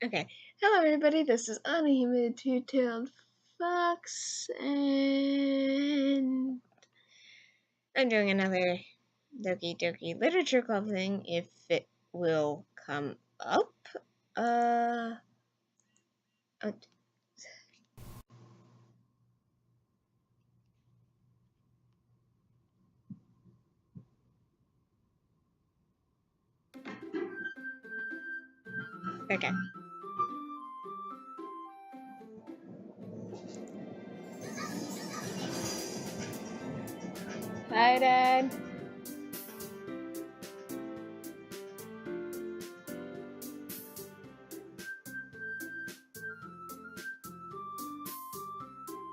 Okay. Hello, everybody. This is Anime Two-Tailed Fox, and I'm doing another Doki Doki Literature Club thing, if it will come up. Oh, okay. Hi, Dad.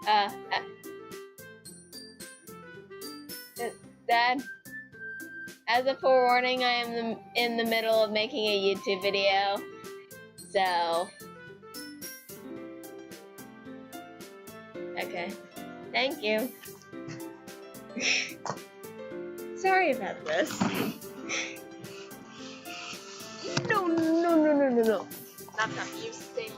Uh, uh, Dad, as a forewarning, I am in the middle of making a YouTube video, so... Okay. Thank you. Sorry about this. No. Not that you say.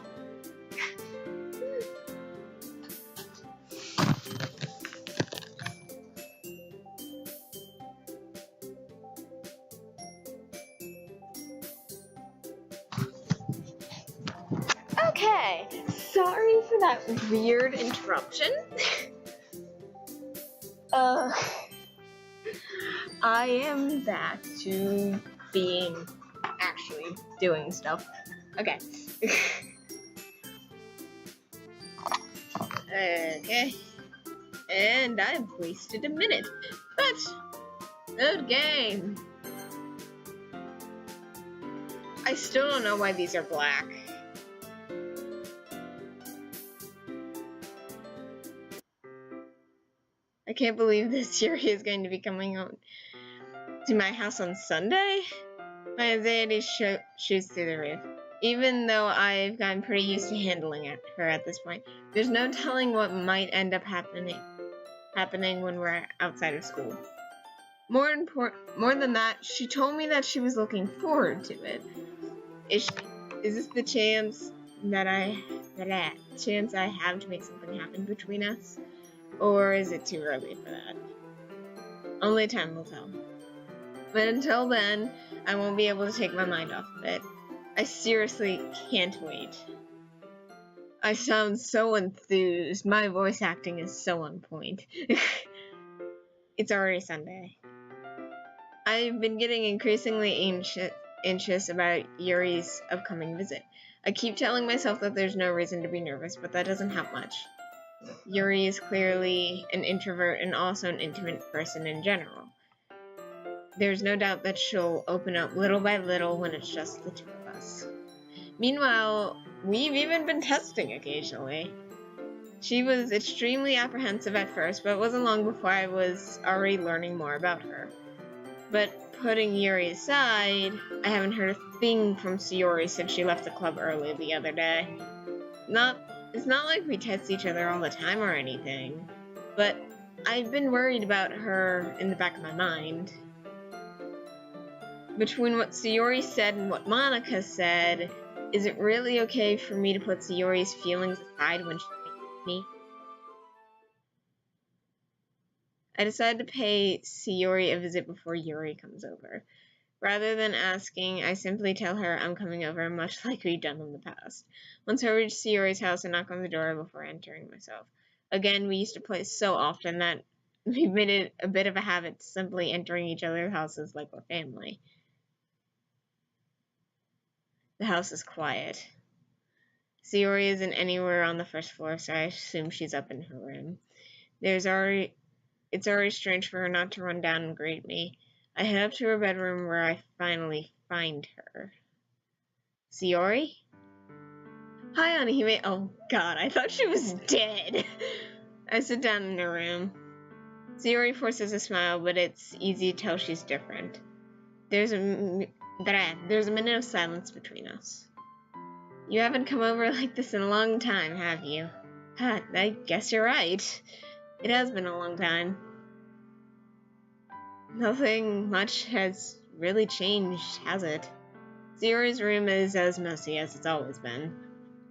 Okay, sorry for that weird interruption. I am back to being actually doing stuff. Okay. Okay. And I've wasted a minute. But good game. I still don't know why these are black. I can't believe this Yuri is going to be coming out to my house on Sunday. My anxiety shoots through the roof. Even though I've gotten pretty used to handling her at this point, there's no telling what might end up happening when we're outside of school. More than that, she told me that she was looking forward to it. Is this the chance that I have to make something happen between us? Or is it too early for that? Only time will tell. But until then, I won't be able to take my mind off of it. I seriously can't wait. I sound so enthused. My voice acting is so on point. It's already Sunday. I've been getting increasingly anxious about Yuri's upcoming visit. I keep telling myself that there's no reason to be nervous, but that doesn't help much. Yuri is clearly an introvert and also an intimate person in general. There's no doubt that she'll open up little by little when it's just the two of us. Meanwhile, we've even been testing occasionally. She was extremely apprehensive at first, but it wasn't long before I was already learning more about her. But putting Yuri aside, I haven't heard a thing from Sayori since she left the club early the other day. It's not like we test each other all the time or anything, but I've been worried about her in the back of my mind. Between what Sayori said and what Monica said, is it really okay for me to put Sayori's feelings aside when she meets me? I decided to pay Sayori a visit before Yuri comes over. Rather than asking, I simply tell her I'm coming over, much like we've done in the past. Once I reach Sayori's house, I knock on the door before entering myself. Again, we used to play so often that we made it a bit of a habit simply entering each other's houses like we're family. The house is quiet. Sayori isn't anywhere on the first floor, so I assume she's up in her room. It's already strange for her not to run down and greet me. I head up to her bedroom where I finally find her. Sayori? Hi, Anihime. Oh god, I thought she was dead. I sit down in her room. Sayori forces a smile, but it's easy to tell she's different. There's a minute of silence between us. You haven't come over like this in a long time, have you? I guess you're right. It has been a long time. Nothing much has really changed, has it? Sayori's room is as messy as it's always been.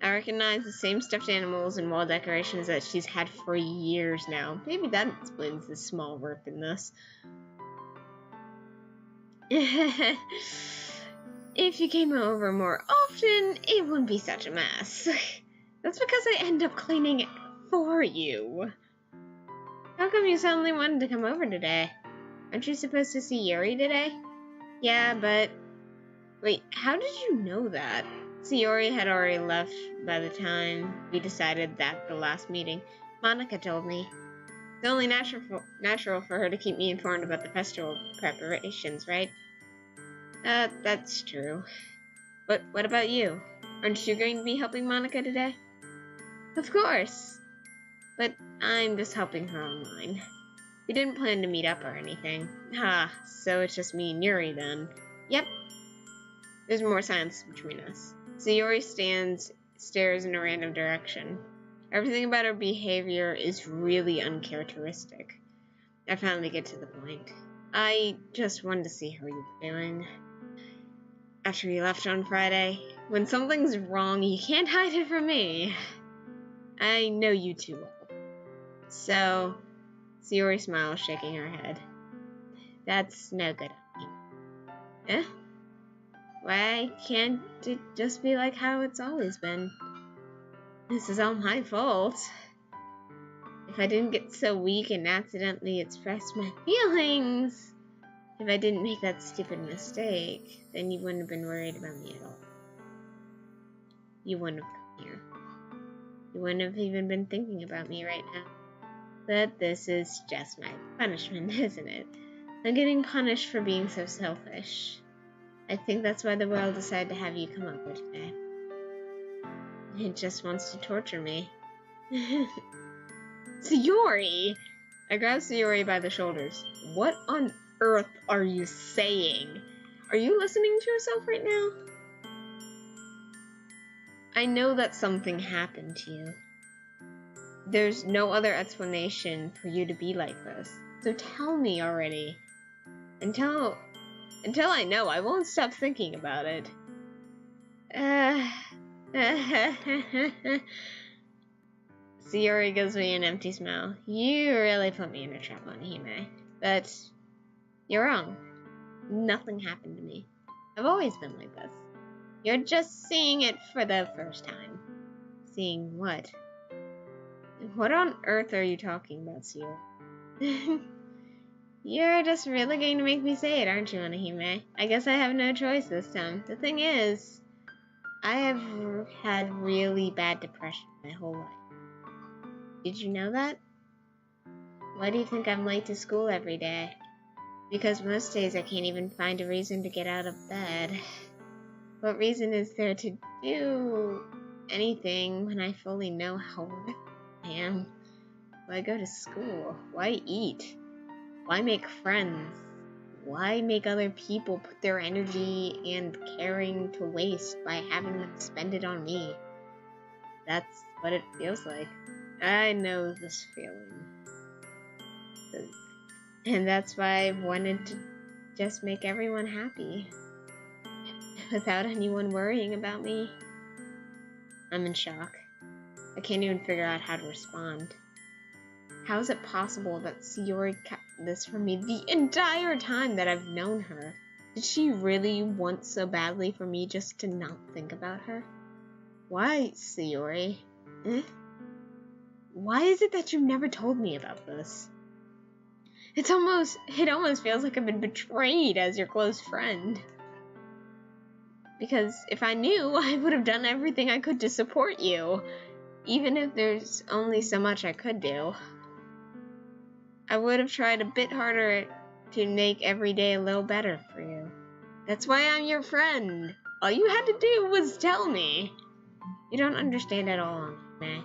I recognize the same stuffed animals and wall decorations that she's had for years now. Maybe that explains the small rip in this. If you came over more often, it wouldn't be such a mess. That's because I end up cleaning it for you. How come you suddenly wanted to come over today? Aren't you supposed to see Yuri today? Yeah, but... Wait, how did you know that? Sayori had already left by the time we decided that at the last meeting. Monica told me. It's only natural for her to keep me informed about the festival preparations, right? That's true. But what about you? Aren't you going to be helping Monica today? Of course. But I'm just helping her online. We didn't plan to meet up or anything. So it's just me and Yuri then. Yep. There's more silence between us. Sayori stares in a random direction. Everything about her behavior is really uncharacteristic. I finally get to the point. I just wanted to see how you were doing. After you left on Friday, when something's wrong, you can't hide it from me. I know you too well. So, Sayori smiles, shaking her head. That's no good of me. Eh? Why can't it just be like how it's always been? This is all my fault. If I didn't get so weak and accidentally express my feelings, if I didn't make that stupid mistake, then you wouldn't have been worried about me at all. You wouldn't have come here. You wouldn't have even been thinking about me right now. But this is just my punishment, isn't it? I'm getting punished for being so selfish. I think that's why the world decided to have you come over today. It just wants to torture me. Sayori! I grab Sayori by the shoulders. What on earth are you saying? Are you listening to yourself right now? I know that something happened to you. There's no other explanation for you to be like this. So tell me already. Until I know, I won't stop thinking about it. Sayori gives me an empty smile. You really put me in a trap, Onihime. But you're wrong. Nothing happened to me. I've always been like this. You're just seeing it for the first time. Seeing what? What on earth are you talking about, Sayori? You're just really going to make me say it, aren't you, Onihime? I guess I have no choice this time. The thing is, I have had really bad depression my whole life. Did you know that? Why do you think I'm late to school every day? Because most days I can't even find a reason to get out of bed. What reason is there to do anything when I fully know how horrific I am? Why go to school? Why eat? Why make friends? Why make other people put their energy and caring to waste by having them spend it on me? That's what it feels like. I know this feeling. And that's why I wanted to just make everyone happy. Without anyone worrying about me. I'm in shock. I can't even figure out how to respond. How is it possible that Sayori kept this from me the entire time that I've known her? Did she really want so badly for me just to not think about her? Why, Sayori? Why is it that you never told me about this? It almost feels like I've been betrayed as your close friend. Because if I knew, I would have done everything I could to support you. Even if there's only so much I could do. I would have tried a bit harder to make every day a little better for you. That's why I'm your friend. All you had to do was tell me. You don't understand at all, Anime.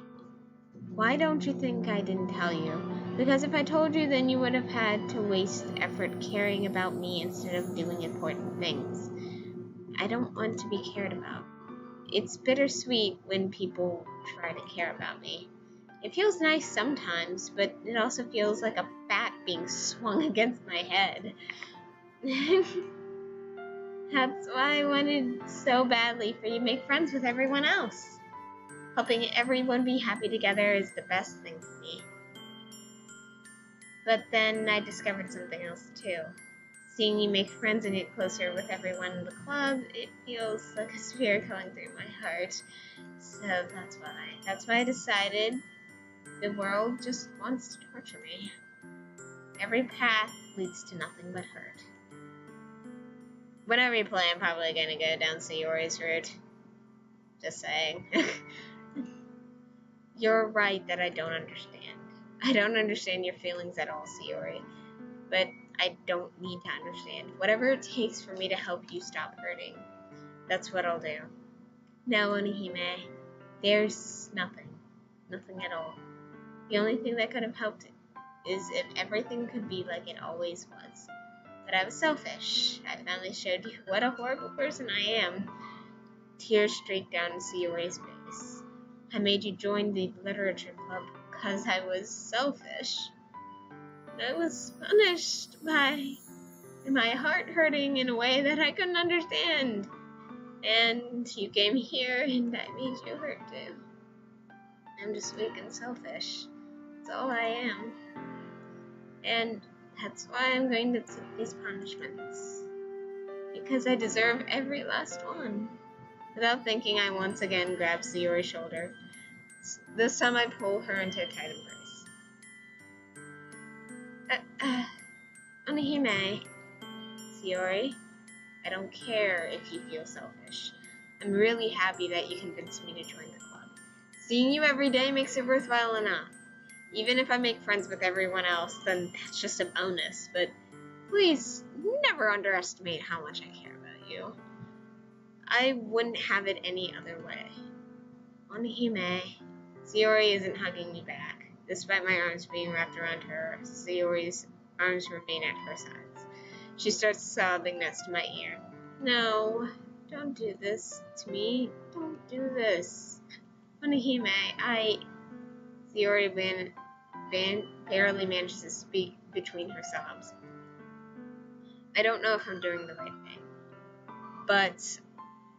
Why don't you think I didn't tell you? Because if I told you, then you would have had to waste effort caring about me instead of doing important things. I don't want to be cared about. It's bittersweet when people try to care about me. It feels nice sometimes, but it also feels like a bat being swung against my head. That's why I wanted so badly for you to make friends with everyone else. Helping everyone be happy together is the best thing for me. But then I discovered something else too. Seeing you make friends and get closer with everyone in the club, it feels like a spear going through my heart. So that's why I decided the world just wants to torture me. Every path leads to nothing but hurt. Whenever you play, I'm probably gonna go down Sayori's route. Just saying. You're right that I don't understand. I don't understand your feelings at all, Sayori. But I don't need to understand. Whatever it takes for me to help you stop hurting, that's what I'll do. No, Onihime, there's nothing. Nothing at all. The only thing that could have helped is if everything could be like it always was. But I was selfish. I finally showed you what a horrible person I am. Tears streaked down Sayori's face. I made you join the literature club because I was selfish. I was punished by my heart hurting in a way that I couldn't understand. And you came here and I made you hurt too. I'm just weak and selfish. That's all I am. And that's why I'm going to take these punishments. Because I deserve every last one. Without thinking, I once again grab Sayori's shoulder. This time I pull her into a tight embrace. Onihime, Sayori, I don't care if you feel selfish. I'm really happy that you convinced me to join the club. Seeing you every day makes it worthwhile enough. Even if I make friends with everyone else, then that's just a bonus. But please, never underestimate how much I care about you. I wouldn't have it any other way. Onihime, Sayori isn't hugging me back. Despite my arms being wrapped around her, Sayori's arms remain at her sides. She starts sobbing next to my ear. No, don't do this to me. Don't do this. Onihime, Sayori barely manages to speak between her sobs. I don't know if I'm doing the right thing, but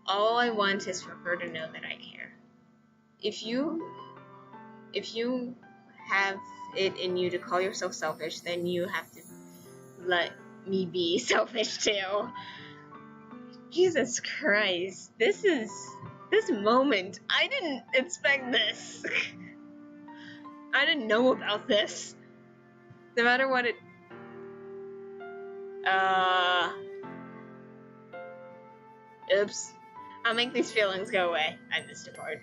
all I want is for her to know that I care. If you have it in you to call yourself selfish, then you have to let me be selfish too. Jesus Christ, this moment, I didn't expect this. I didn't know about this. No matter what it... Oops. I'll make these feelings go away. I missed a part.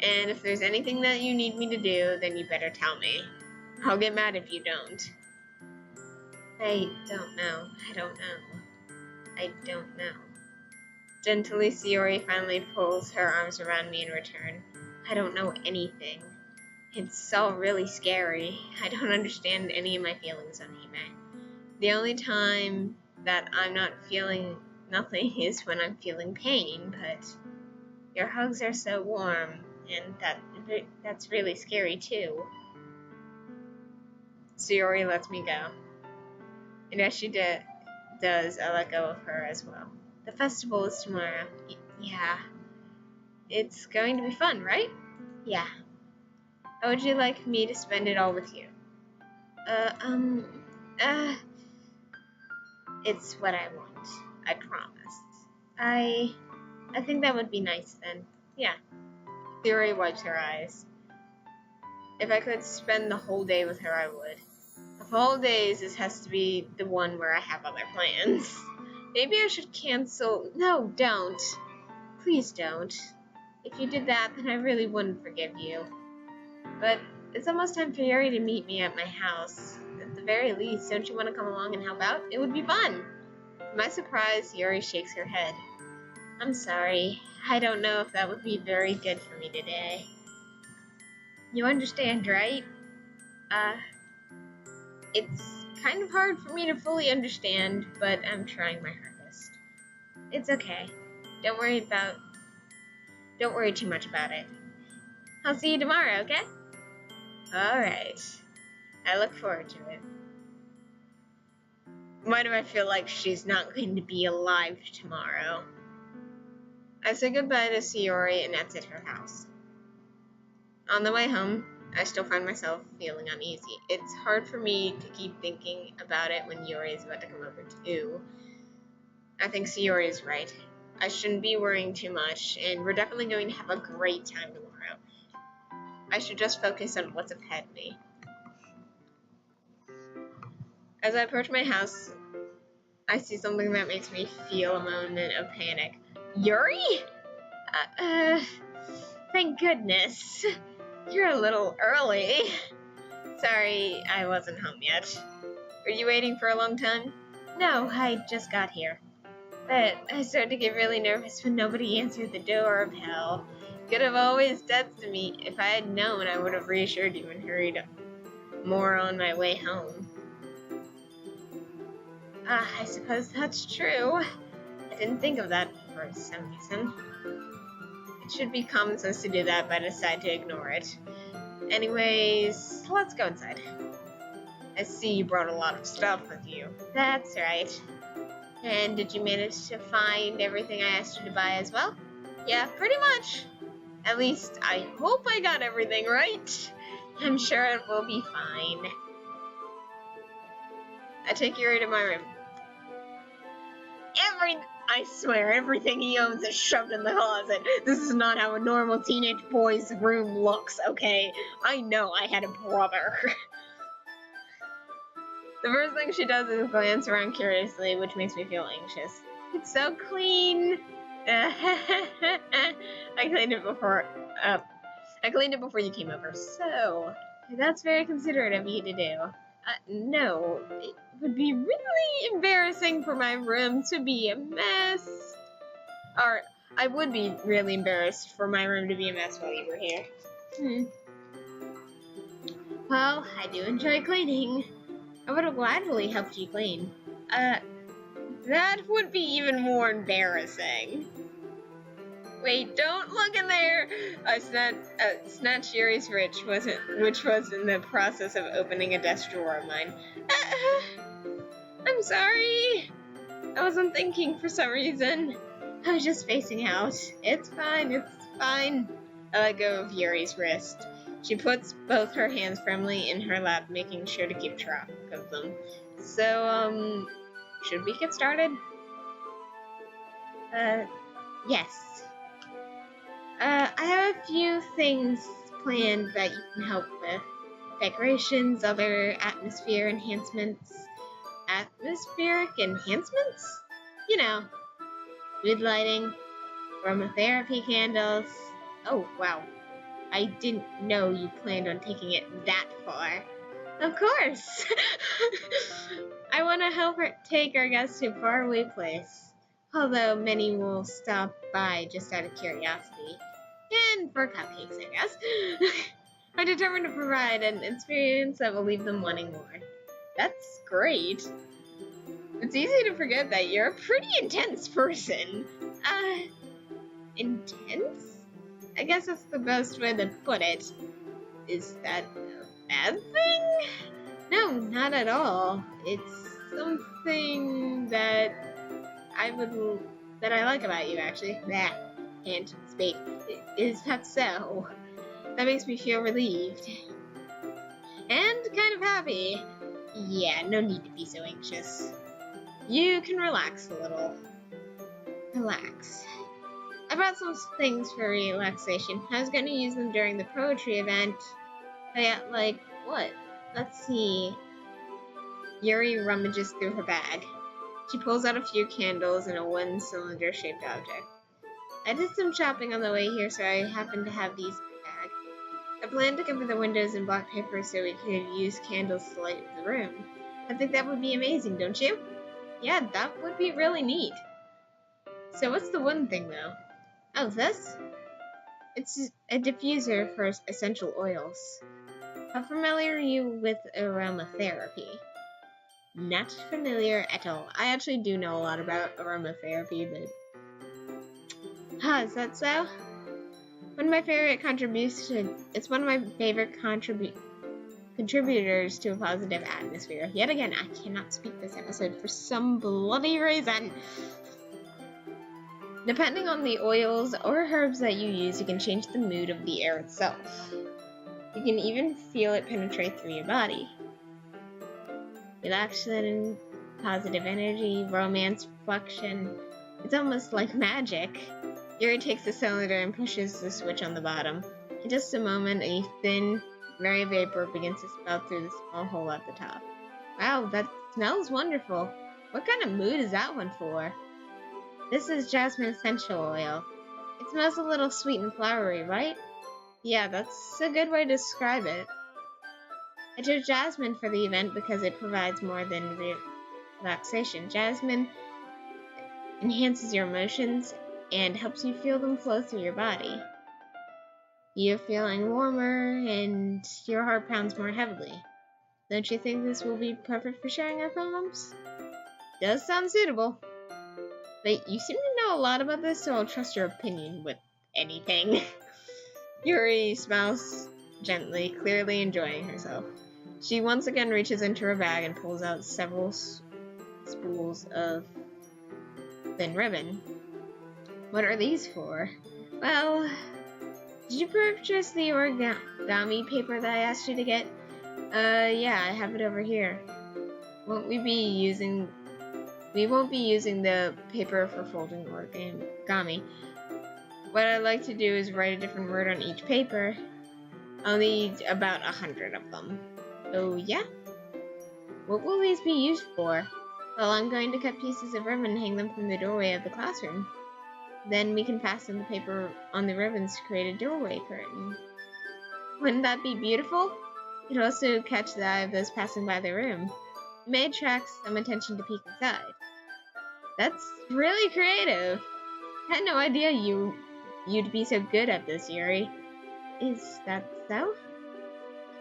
And if there's anything that you need me to do, then you better tell me. I'll get mad if you don't. I don't know. I don't know. Gently, Sayori finally pulls her arms around me in return. I don't know anything. It's all really scary. I don't understand any of my feelings, Onihime. The only time that I'm not feeling nothing is when I'm feeling pain, but your hugs are so warm, and that's really scary too. Sayori lets me go. And as she does, I let go of her as well. The festival is tomorrow. Yeah. It's going to be fun, right? Yeah. How would you like me to spend it all with you? It's what I want. I promise. I think that would be nice then. Yeah. Sayori wipes her eyes. If I could spend the whole day with her, I would. Of all days, this has to be the one where I have other plans. Maybe I should cancel... No, don't. Please don't. If you did that, then I really wouldn't forgive you. But it's almost time for Yuri to meet me at my house. At the very least, don't you want to come along and help out? It would be fun. To my surprise, Yuri shakes her head. I'm sorry. I don't know if that would be very good for me today. You understand, right? It's kind of hard for me to fully understand, but I'm trying my hardest. It's okay. Don't worry too much about it. I'll see you tomorrow, okay? Alright. I look forward to it. Why do I feel like she's not going to be alive tomorrow? I say goodbye to Sayori and exit her house. On the way home, I still find myself feeling uneasy. It's hard for me to keep thinking about it when Yuri is about to come over too. I think Sayori is right. I shouldn't be worrying too much, and we're definitely going to have a great time tomorrow. I should just focus on what's ahead of me. As I approach my house, I see something that makes me feel a moment of panic. Yuri? Thank goodness. You're a little early. Sorry, I wasn't home yet. Were you waiting for a long time? No, I just got here. But I started to get really nervous when nobody answered the doorbell. Could have always texted me. If I had known, I would have reassured you and hurried more on my way home. I suppose that's true. I didn't think of that for some reason. It should be common sense to do that, but I decided to ignore it. Anyways, let's go inside. I see you brought a lot of stuff with you. That's right. And did you manage to find everything I asked you to buy as well? Yeah, pretty much. At least, I hope I got everything right. I'm sure it will be fine. I take Yuri to my room. I swear, everything he owns is shoved in the closet. This is not how a normal teenage boy's room looks, okay? I know I had a brother. The first thing she does is glance around curiously, which makes me feel anxious. It's so clean. I cleaned it before you came over, so that's very considerate of you to do. No, it would be really embarrassing for my room to be a mess. Or, I would be really embarrassed for my room to be a mess while you were here. Well, I do enjoy cleaning. I would have gladly helped you clean. That would be even more embarrassing. Wait, don't look in there! I snatched Yuri's which was in the process of opening a desk drawer of mine. I'm sorry. I wasn't thinking for some reason. I was just spacing out. It's fine. I let go of Yuri's wrist. She puts both her hands firmly in her lap, making sure to keep track of them. So, should we get started? Yes. I have a few things planned that you can help with. Decorations, other atmospheric enhancements? You know, mood lighting, aromatherapy candles. Oh, wow. I didn't know you planned on taking it that far. Of course! I want to help her take our guests to a faraway place. Although many will stop by just out of curiosity. And for cupcakes, I guess. I'm determined to provide an experience that will leave them wanting more. That's great. It's easy to forget that you're a pretty intense person. Intense? I guess that's the best way to put it. Is that a bad thing? No, not at all. It's something that I like about you, actually. Can't speak. Is that so? That makes me feel relieved. And kind of happy. Yeah, no need to be so anxious. You can relax a little. Relax. I brought some things for relaxation. I was going to use them during the poetry event. Like, what? Let's see. Yuri rummages through her bag. She pulls out a few candles and a one-cylinder shaped object. I did some shopping on the way here, so I happened to have these in my bag. I planned to cover the windows in black paper so we could use candles to light the room. I think that would be amazing, don't you? Yeah, that would be really neat. So what's the one thing, though? Oh, this? It's a diffuser for essential oils. How familiar are you with aromatherapy? Not familiar at all. I actually do know a lot about aromatherapy, but... is that so? It's one of my favorite contributors to a positive atmosphere. Yet again, I cannot speak this episode for some bloody reason. Depending on the oils or herbs that you use, you can change the mood of the air itself. You can even feel it penetrate through your body. Relaxation, positive energy, romance, reflection. It's almost like magic. Yuri takes the cylinder and pushes the switch on the bottom. In just a moment, a thin, merry vapor begins to spout through the small hole at the top. Wow, that smells wonderful. What kind of mood is that one for? This is jasmine essential oil. It smells a little sweet and flowery, right? Yeah, that's a good way to describe it. I chose jasmine for the event because it provides more than relaxation. Jasmine enhances your emotions and helps you feel them flow through your body. You're feeling warmer and your heart pounds more heavily. Don't you think this will be perfect for sharing our poems? Does sound suitable. But you seem to know a lot about this, so I'll trust your opinion with anything. Yuri smiles gently, clearly enjoying herself. She once again reaches into her bag and pulls out several spools of thin ribbon. What are these for? Well, did you purchase the origami paper that I asked you to get? Yeah, I have it over here. We won't be using the paper for folding origami. What I'd like to do is write a different word on each paper. I'll need about 100 of them. Oh, yeah? What will these be used for? Well, I'm going to cut pieces of ribbon and hang them from the doorway of the classroom. Then we can fasten the paper on the ribbons to create a doorway curtain. Wouldn't that be beautiful? It'd also catch the eye of those passing by the room. It may attract some attention to peek inside. That's really creative. I had no idea you'd be so good at this, Yuri. Is that so?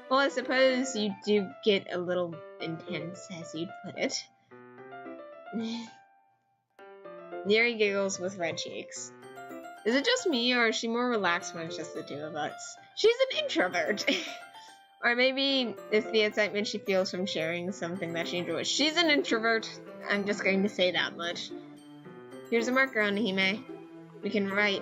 Well, I suppose you do get a little intense, as you'd put it. Yuri giggles with red cheeks. Is it just me, or is she more relaxed when it's just the two of us? She's an introvert! Or maybe it's the excitement she feels from sharing something that she enjoys. She's an introvert. I'm just going to say that much. Here's a marker on Hime. You can write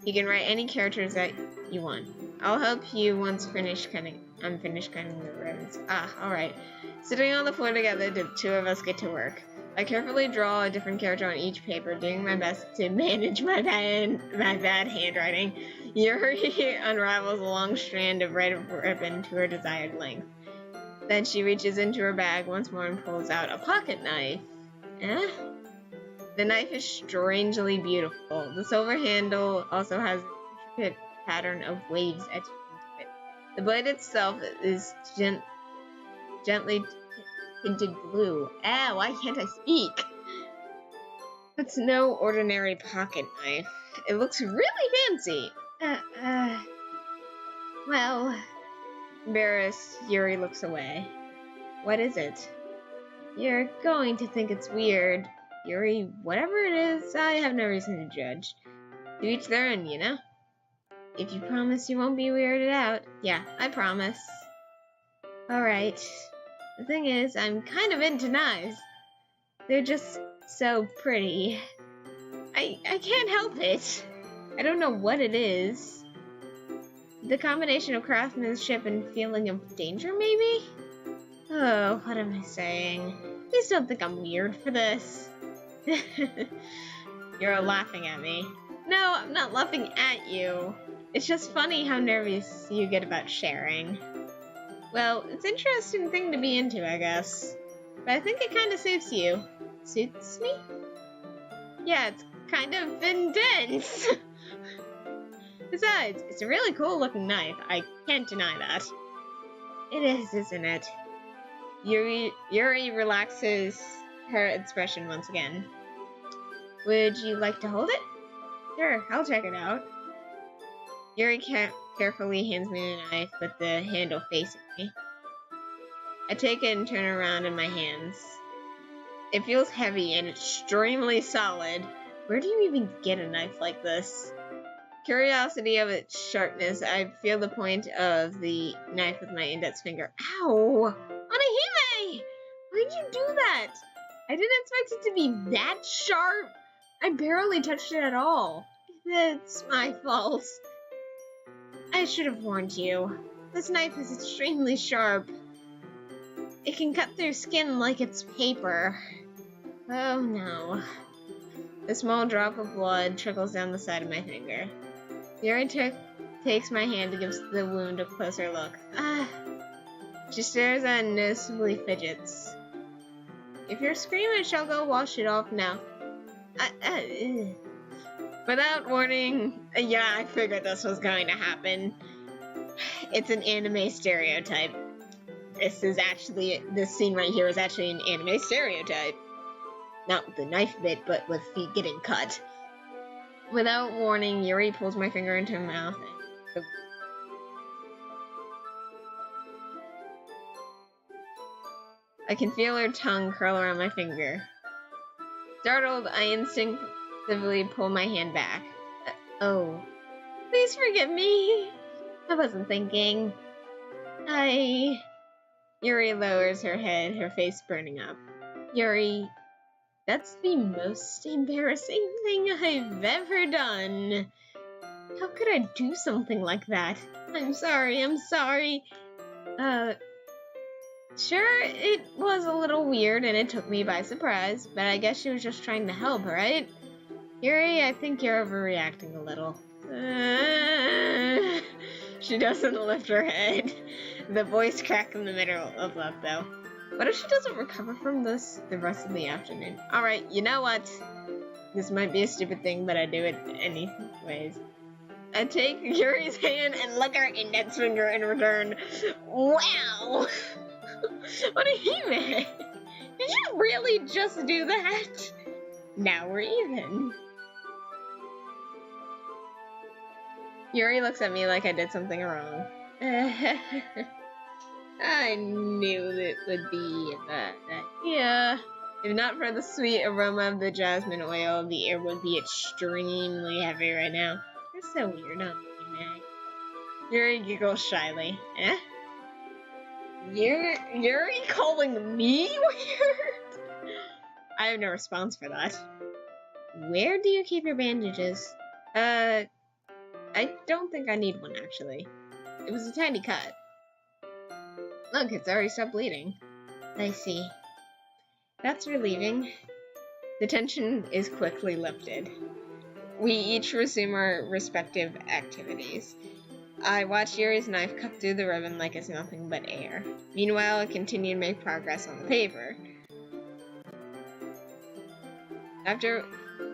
any characters that you want. I'll help you once I'm finished cutting the ribbons. Alright. Sitting on the floor together, the two of us get to work. I carefully draw a different character on each paper, doing my best to manage my bad handwriting. Yuri unravels a long strand of red ribbon to her desired length. Then she reaches into her bag once more and pulls out a pocket knife. The knife is strangely beautiful. The silver handle also has an intricate pattern of waves etched into it. The blade itself is gently tinted blue. Why can't I speak? It's no ordinary pocket knife. It looks really fancy. Well, embarrassed, Yuri looks away. What is it? You're going to think it's weird. Yuri, whatever it is, I have no reason to judge. To each their own, you know? If you promise you won't be weirded out. Yeah, I promise. Alright. The thing is, I'm kind of into knives. They're just so pretty. I can't help it. I don't know what it is. The combination of craftsmanship and feeling of danger, maybe? Oh, what am I saying? Please don't think I'm weird for this. You're laughing at me. No, I'm not laughing at you. It's just funny how nervous you get about sharing. Well, it's an interesting thing to be into, I guess. But I think it kind of suits you. Suits me? Yeah, it's kind of intense. Besides, it's a really cool looking knife. I can't deny that. It is, isn't it? Yuri relaxes her expression once again. Would you like to hold it? Sure, I'll check it out. Yuri carefully hands me the knife with the handle facing me. I take it and turn it around in my hands. It feels heavy and extremely solid. Where do you even get a knife like this? curiosity of its sharpness, I feel the point of the knife with my index finger. Ow! Onihime! Why'd you do that? I didn't expect it to be that sharp. I barely touched it at all. It's my fault. I should have warned you. This knife is extremely sharp. It can cut through skin like it's paper. Oh no. A small drop of blood trickles down the side of my finger. Yuri takes my hand and gives the wound a closer look. She stares and noticeably fidgets. If you're squeamish, I'll go wash it off now. Without warning, yeah, I figured this was going to happen. It's an anime stereotype. This scene right here is actually an anime stereotype. Not with the knife bit, but with feet getting cut. Without warning, Yuri pulls my finger into her mouth. I can feel her tongue curl around my finger. Startled, I instinctively pull my hand back. Oh. Please forgive me. I wasn't thinking. Yuri lowers her head, her face burning up. Yuri, that's the most embarrassing thing I've ever done. How could I do something like that? I'm sorry. Sure, it was a little weird and it took me by surprise, but I guess she was just trying to help, right? Yuri, I think you're overreacting a little. She doesn't lift her head. The voice cracked in the middle of that, though. What if she doesn't recover from this the rest of the afternoon? Alright, you know what? This might be a stupid thing, but I do it anyways. I take Yuri's hand and lick her index finger in return. Wow! Onihime! Did you really just do that? Now we're even. Yuri looks at me like I did something wrong. I knew it would be that. Yeah. If not for the sweet aroma of the jasmine oil, the air would be extremely heavy right now. You're so weird, aren't you, Meg? Yuri giggles shyly. Eh? Yuri calling me weird? I have no response for that. Where do you keep your bandages? I don't think I need one, actually. It was a tiny cut. Look, it's already stopped bleeding. I see. That's relieving. The tension is quickly lifted. We each resume our respective activities. I watch Yuri's knife cut through the ribbon like it's nothing but air. Meanwhile, I continue to make progress on the paper.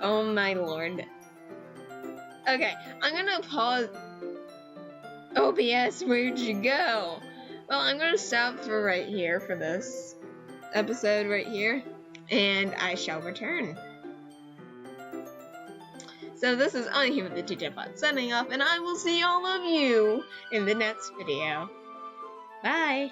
Oh my lord. Okay, I'm gonna pause. OBS, where'd you go? Well, I'm gonna stop for right here for this episode right here, and I shall return. So this is Onihime the Teacher Bot signing off, and I will see all of you in the next video. Bye!